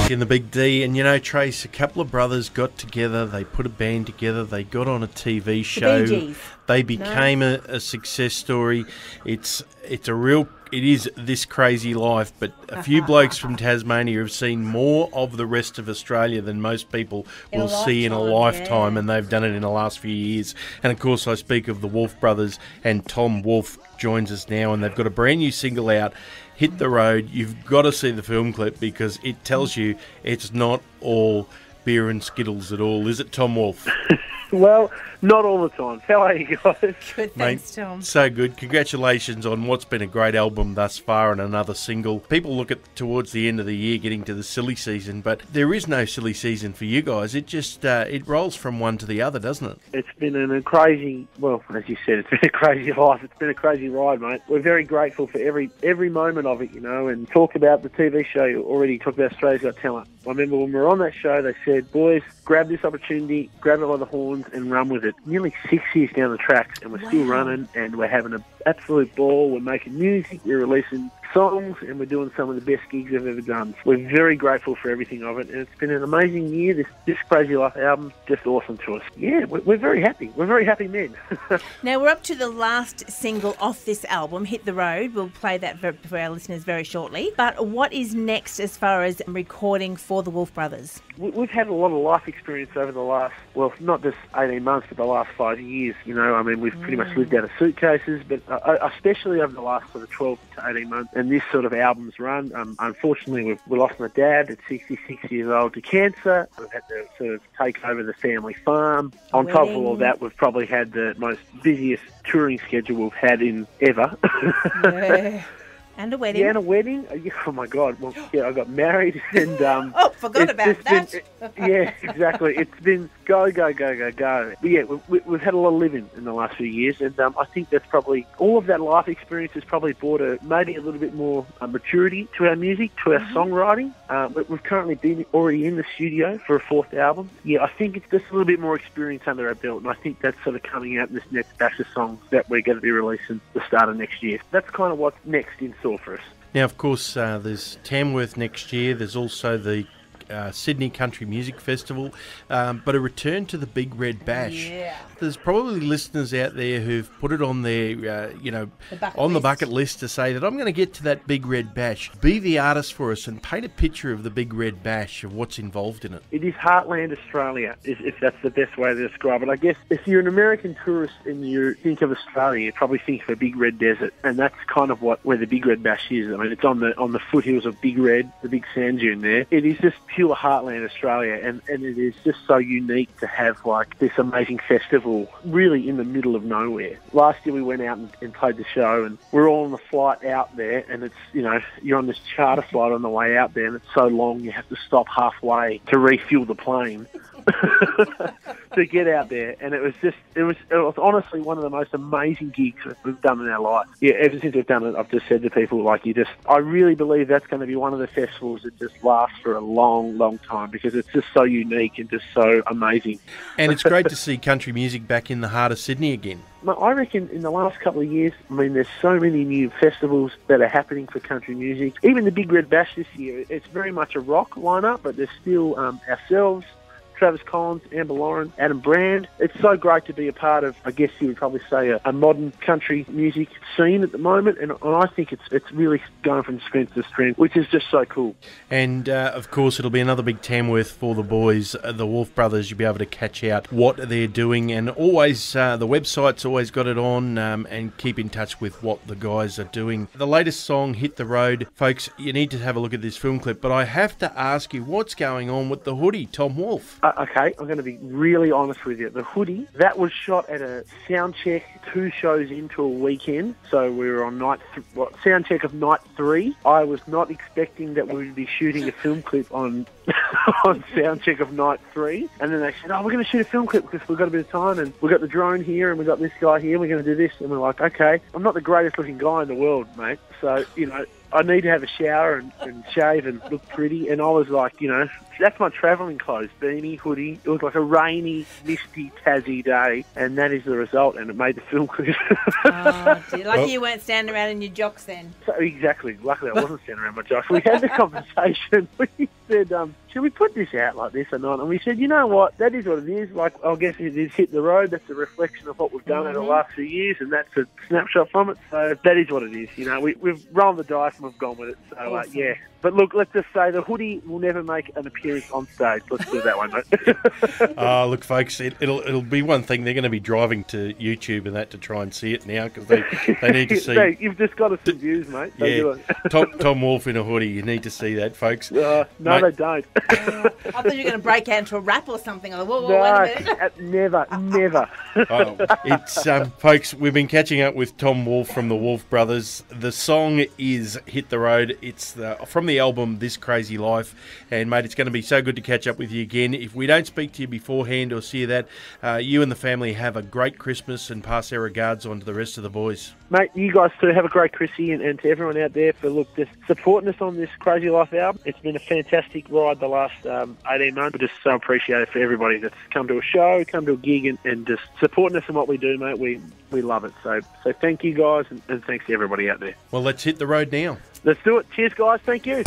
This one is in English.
Tracy and the Big D. And you know, Trace, a couple of brothers got together, they put a band together, they got on a TV show. They became a success story. It is This Crazy Life, but a few blokes from Tasmania have seen more of the rest of Australia than most people will see in a lifetime, and they've done it in the last few years. And of course, I speak of the Wolfe brothers, and Tom Wolfe joins us now, and they've got a brand new single out, Hit the Road. You've got to see the film clip because it tells you it's not all beer and Skittles at all, is it, Tom Wolfe? Well, not all the time. How are you guys? Good, thanks, Tom. So good. Congratulations on what's been a great album thus far and another single. People look at towards the end of the year getting to the silly season, but there is no silly season for you guys. It just it rolls from one to the other, doesn't it? It's been a crazy, well, as you said, it's been a crazy life. It's been a crazy ride, mate. We're very grateful for every moment of it, you know, and talk about the TV show. You already talked about Australia's Got Talent. I remember when we were on that show, they said, boys, grab this opportunity, grab it by the horns and run with it. Nearly 6 years down the tracks and we're still running and we're having an absolute ball. We're making music, we're releasing songs, and we're doing some of the best gigs I've ever done. We're very grateful for everything of it, and it's been an amazing year. This Crazy Life album, just awesome to us. Yeah, we're very happy. We're very happy men. Now, we're up to the last single off this album, Hit the Road. We'll play that for our listeners very shortly. But what is next as far as recording for the Wolfe brothers? We've had a lot of life experience over the last, well, not just 18 months, but the last 5 years. You know, I mean, we've pretty much lived out of suitcases, but especially over the last sort of 12 to 18 months, and this sort of album's run. Unfortunately, we lost my dad at 66 years old to cancer. We've had to sort of take over the family farm. On top of all that, we've probably had the most busiest touring schedule we've had in ever. Yeah. And a wedding. Yeah, and a wedding. Oh, my God. Well, yeah, I got married. And forgot about that. Yeah, exactly. It's been go, go, go, go, go. But, yeah, we've had a lot of living in the last few years, and I think that's probably, all of that life experience has probably brought maybe a little bit more maturity to our music, to our songwriting. But we've currently been already in the studio for a fourth album. Yeah, I think it's just a little bit more experience under our belt, and I think that's sort of coming out in this next batch of songs that we're going to be releasing at the start of next year. That's kind of what's next in store for us. Now, of course, there's Tamworth next year. There's also the Sydney Country Music Festival, but a return to the Big Red Bash. Yeah. There's probably listeners out there who've put it on their, the bucket list to say that I'm going to get to that Big Red Bash. Be the artist for us and paint a picture of the Big Red Bash, of what's involved in it. It is Heartland Australia, if that's the best way to describe it. I guess if you're an American tourist and you think of Australia, you probably think of a big red desert, and that's kind of where the Big Red Bash is. I mean, it's on the foothills of Big Red, the big sand dune there. It is just pure Heartland Australia, and it is just so unique to have like this amazing festival really in the middle of nowhere. Last year we went out and played the show, and we're all on the flight out there, and it's, you know, you're on this charter flight on the way out there, and it's so long you have to stop halfway to refuel the plane to get out there. And it was honestly one of the most amazing gigs we've done in our life. Yeah, ever since we've done it, I've just said to people, like, I really believe that's going to be one of the festivals that just lasts for a long, long time, because it's just so unique and just so amazing. And it's great to see country music back in the heart of Sydney again. I reckon in the last couple of years, I mean, there's so many new festivals that are happening for country music. Even the Big Red Bash this year, it's very much a rock lineup, but there's still ourselves, Travis Collins, Amber Lauren, Adam Brand. It's so great to be a part of, I guess you would probably say, a modern country music scene at the moment, and I think it's really going from strength to strength, which is just so cool. And, of course, it'll be another big Tamworth for the boys, the Wolfe brothers. You'll be able to catch out what they're doing, and always, the website's always got it on, and keep in touch with what the guys are doing. The latest song, Hit the Road, folks, you need to have a look at this film clip, but I have to ask you, what's going on with the hoodie, Tom Wolfe? Okay, I'm going to be really honest with you. The hoodie, that was shot at a sound check 2 shows into a weekend. So we were on sound check of night 3. I was not expecting that we would be shooting a film clip on on sound check of night 3. And then they said, we're going to shoot a film clip because we've got a bit of time, and we've got the drone here, and we've got this guy here, we're going to do this. And we're like, okay, I'm not the greatest looking guy in the world, mate. So, you know, I need to have a shower and shave and look pretty. And I was like, you know, that's my travelling clothes, beanie, hoodie. It was like a rainy, misty, Tassie day, and that is the result, and it made the film clip. Oh, dear. Lucky you weren't standing around in your jocks then. So, exactly. Luckily I wasn't standing around my jocks. We had the conversation. said, should we put this out like this or not? And we said, you know what? That is what it is. Like, I guess it is Hit the Road. That's a reflection of what we've done over the last few years, and that's a snapshot from it. So that is what it is. You know, we've rolled the dice and we've gone with it. So, Awesome. yeah. But look, let's just say the hoodie will never make an appearance on stage. Let's do it that way, mate. Look, folks, it'll be one thing. They're going to be driving to YouTube and that to try and see it now because they need to see. No, you've just got us some views, mate. Yeah, Tom Wolfe in a hoodie. You need to see that, folks. No, Mate. they don't. I thought you were going to break out into a rap or something. I was like, whoa, No, wait a minute. never. It's folks. We've been catching up with Tom Wolfe from the Wolfe Brothers. The song is "Hit the Road." It's from the album "This Crazy Life," and mate, it's going to be so good to catch up with you again. If we don't speak to you beforehand or see you that, you and the family have a great Christmas and pass our regards on to the rest of the boys. Mate, you guys too. Have a great Chrissy, and to everyone out there for just supporting us on this Crazy Life album. It's been a fantastic ride the last 18 months. We're just so appreciative for everybody that's come to a show, come to a gig, and just supporting us in what we do, mate. We love it. So thank you guys, and thanks to everybody out there. Well, let's hit the road now. Let's do it. Cheers, guys. Thank you.